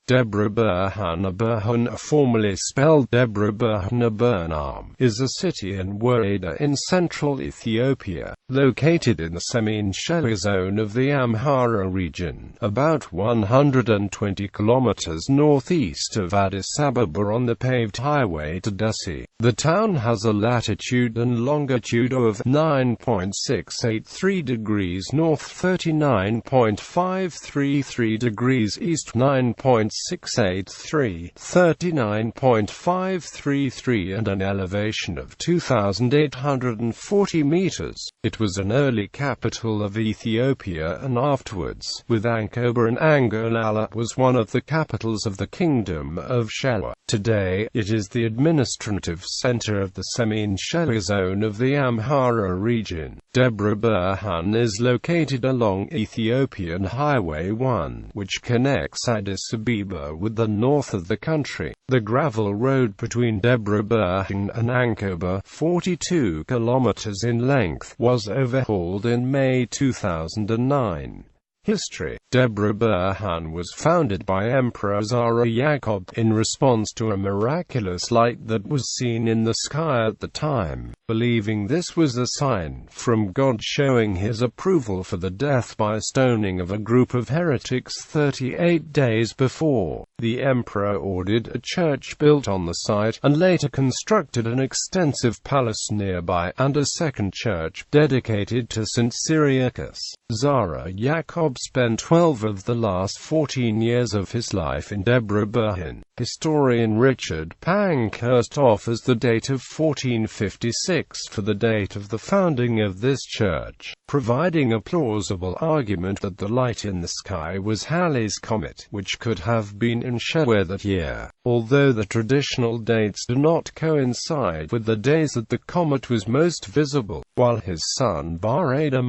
Debra-Berhan, Birhan, formerly spelled Debra-Berhan, Bernam, is a city and woreda in central Ethiopia, located in the Semien Shewa Zone of the Amhara Region, about 120 kilometers northeast of Addis Ababa on the paved highway to Dessie. The town has a latitude and longitude of 9.683 degrees north, 39.533 degrees east, 9.683, 39.533, and an elevation of 2,840 meters. It was an early capital of Ethiopia and afterwards, with Ankober and Angolalla, was one of the capitals of the Kingdom of Shewa. Today, it is the administrative center of the Semien Shewa Zone of the Amhara Region. Debre Berhan is located along Ethiopian Highway 1, which connects Addis Ababa with the north of the country. The gravel road between Debre Berhan and Ankober, 42 kilometers in length, was overhauled in May 2009. History. Debre Berhan was founded by Emperor Zara Yacob in response to a miraculous light that was seen in the sky at the time, believing this was a sign from God showing his approval for the death by stoning of a group of heretics 38 days before. The emperor ordered a church built on the site, and later constructed an extensive palace nearby, and a second church dedicated to St. Cyriacus. Zara Yacob spent 12 of the last 14 years of his life in Debre Berhan. Historian Richard Pankhurst offers the date of 1456 for the date of the founding of this church, providing a plausible argument that the light in the sky was Halley's comet, which could have been in Shewa that year, although the traditional dates do not coincide with the days that the comet was most visible. While his son Barada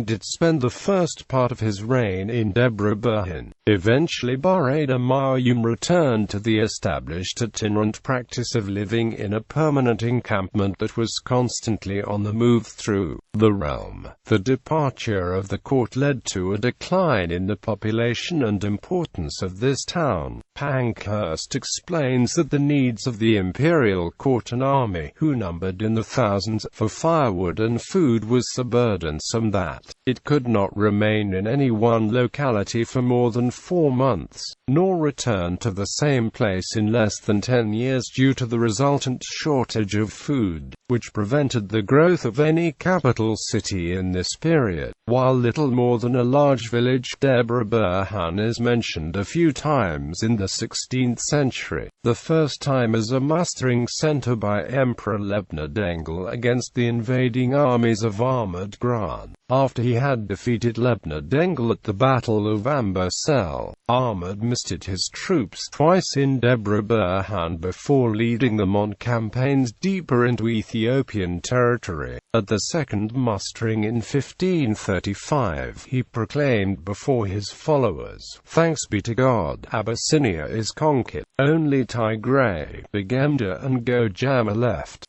did spend the first part of his reign in Debre Berhan. Eventually Barada returned to the established itinerant practice of living in a permanent encampment that was constantly on the move through the realm. The departure of the court led to a decline in the population and importance of this town. Pankhurst explains that the needs of the imperial court and army, who numbered in the thousands, for firewood and food was so burdensome that it could not remain in any one locality for more than 4 months, nor return to the same place in less than 10 years due to the resultant shortage of food, which prevented the growth of any capital city in this period. While little more than a large village, Debre Berhan is mentioned a few times in the 16th century, the first time as a mustering center by Emperor Lebna against the invading armies of Ahmad Gran. After he had defeated Lebna at the Battle of Ambersel, Ahmad mustered his troops twice in Debre Berhan before leading them on campaigns deeper into Ethiopian territory. At the second mustering in 1535, he proclaimed before his followers, "Thanks be to God, Abyssinia is conquered. Only Tigray, Begemder and Gojam are left.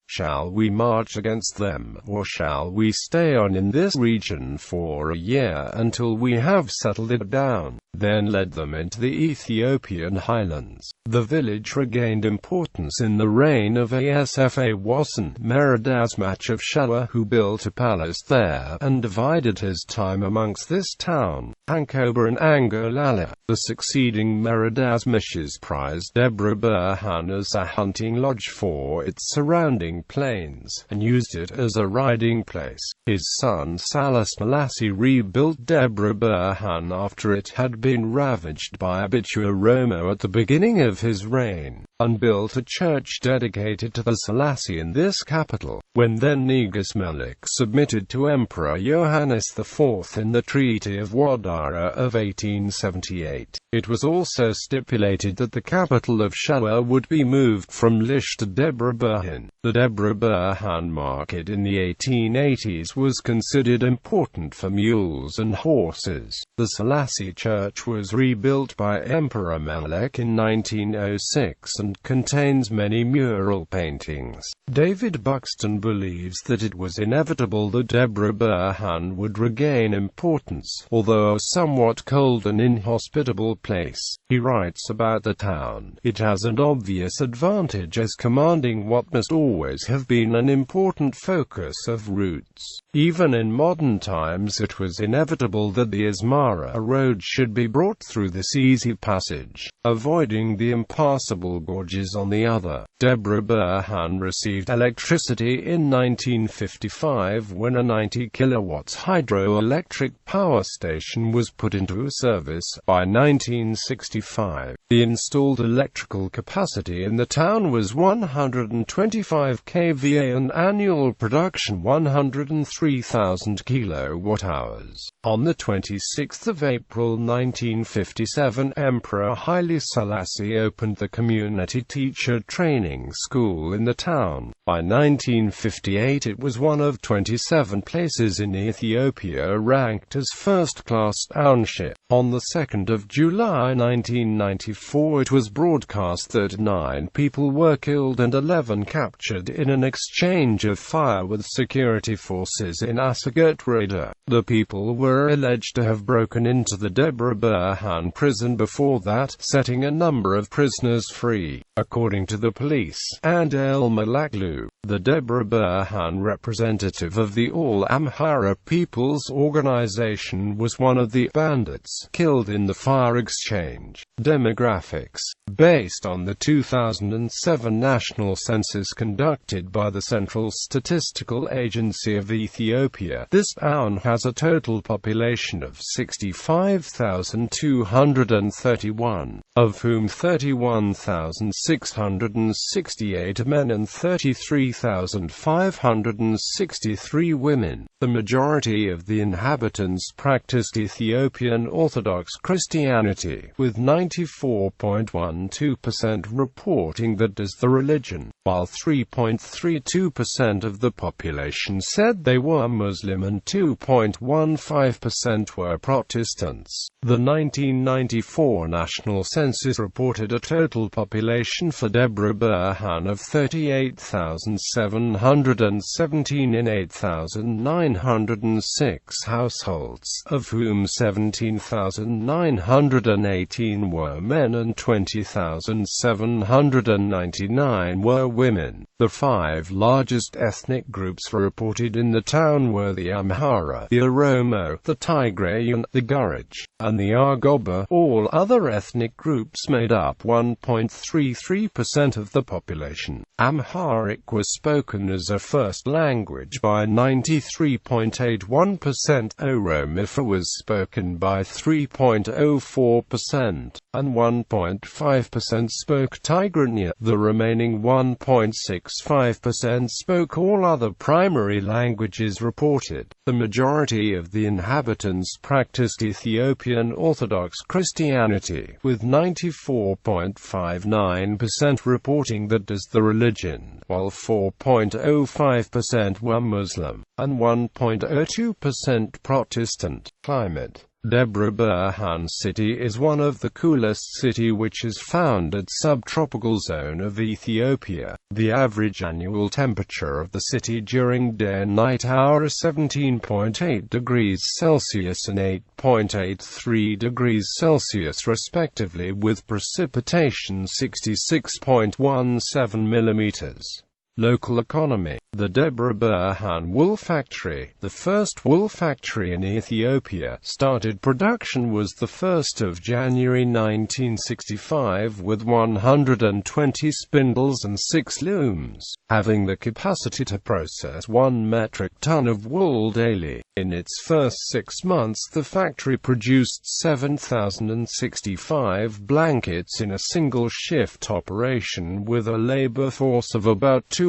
Shall we march against them, or shall we stay on in this region for a year until we have settled it down?" Then led them into the Ethiopian highlands. The village regained importance in the reign of Asfa Wasson, Merodasmach of Shewa, who built a palace there, and divided his time amongst this town, Ankober and Angolalla. The succeeding Merodasmaches prized Debre Berhan as a hunting lodge for its surrounding plains, and used it as a riding place. His son Salas Malassi rebuilt Debre Berhan after it had been ravaged by Abitua Romo at the beginning of his reign, and built a church dedicated to the Selassie in this capital. When then Negus Melik submitted to Emperor Johannes IV in the Treaty of Woreda of 1878, it was also stipulated that the capital of Shewa would be moved from Lish to Debre Berhan. The Debre Berhan market in the 1880s was considered important for mules and horses. The Selassie Church was rebuilt by Emperor Melik in 1906 and and contains many mural paintings. David Buxton believes that it was inevitable that Debra-Berhan would regain importance, although a somewhat cold and inhospitable place. He writes about the town: "It has an obvious advantage as commanding what must always have been an important focus of routes. Even in modern times it was inevitable that the Amhara road should be brought through this easy passage, avoiding the impassable gorges on the other." Debra-Berhan received electricity in 1955 when a 90 kilowatts hydroelectric power station was put into service. By 1965, the installed electrical capacity in the town was 125 kVA and annual production 103,000 kilowatt-hours. On the 26th of April 1957, Emperor Haile Selassie opened the community teacher training school in the town. By 1958 it was one of 27 places in Ethiopia ranked as first-class township. On the 2nd of July 1994 it was broadcast that 9 people were killed and 11 captured in an exchange of fire with security forces in Assagat Woreda. The people were alleged to have broken into the Debra-Berhan prison before that, setting a number of prisoners free. According to the police, and El Malaklu, the Debra-Berhan representative of the All Amhara People's Organization, was one of the bandits killed in the fire exchange. Demographics. Based on the 2007 national census conducted by the Central Statistical Agency of Ethiopia, this town has a total population of 65,231, of whom 31,668 men and 33,563 women. The majority of the inhabitants practiced Ethiopian Orthodox Christianity, with 94.12% reporting that as the religion, while 3.32% of the population said they were Muslim and 2.15% were Protestants. The 1994 national census reported a total population for Debra-Berhan of 38,717 in 8,906 households, of whom 17,918 were men and 20,799 were women. The 5 largest ethnic groups reported in the town were the Amhara, the Oromo, the Tigrayan, the Gurage, and the Ankober. All other ethnic groups made up 1.33% of the population. Amharic was spoken as a first language by 93.81%, Oromifa was spoken by 3.04%, and 1.5% spoke Tigrania. The remaining 1.65% spoke all other primary languages reported. The majority of the inhabitants practiced Ethiopian Orthodox Christianity, with 94.59% reporting that as the religion, while 4.05% were Muslim, and 1.02% Protestant. Climate. Debra-Berhan city is one of the coolest city which is found at subtropical zone of Ethiopia. The average annual temperature of the city during day and night hour is 17.8 degrees Celsius and 8.83 degrees Celsius respectively, with precipitation 66.17 millimeters. Local economy. The Debra-Berhan wool factory, the first wool factory in Ethiopia, started production was the 1st of January 1965 with 120 spindles and 6 looms, having the capacity to process 1 metric ton of wool daily. In its first 6 months the factory produced 7,065 blankets in a single shift operation with a labor force of about 200,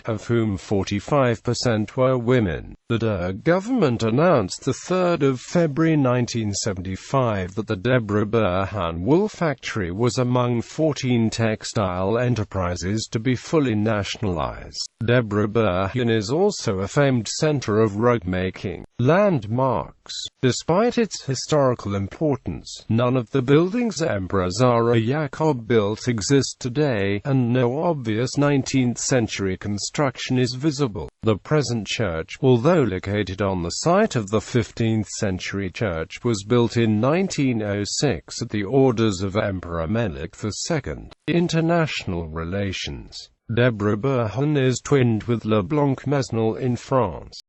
of whom 45% were women. The Derg government announced the 3rd of February 1975 that the Debra-Berhan wool factory was among 14 textile enterprises to be fully nationalized. Debra-Berhan is also a famed center of rug making. Landmarks. works. Despite its historical importance, none of the buildings Emperor Zara Yacob built exist today, and no obvious 19th century construction is visible. The present church, although located on the site of the 15th century church, was built in 1906 at the orders of Emperor Melik II. International relations. Debre Berhan is twinned with Le Blanc-Mesnil in France.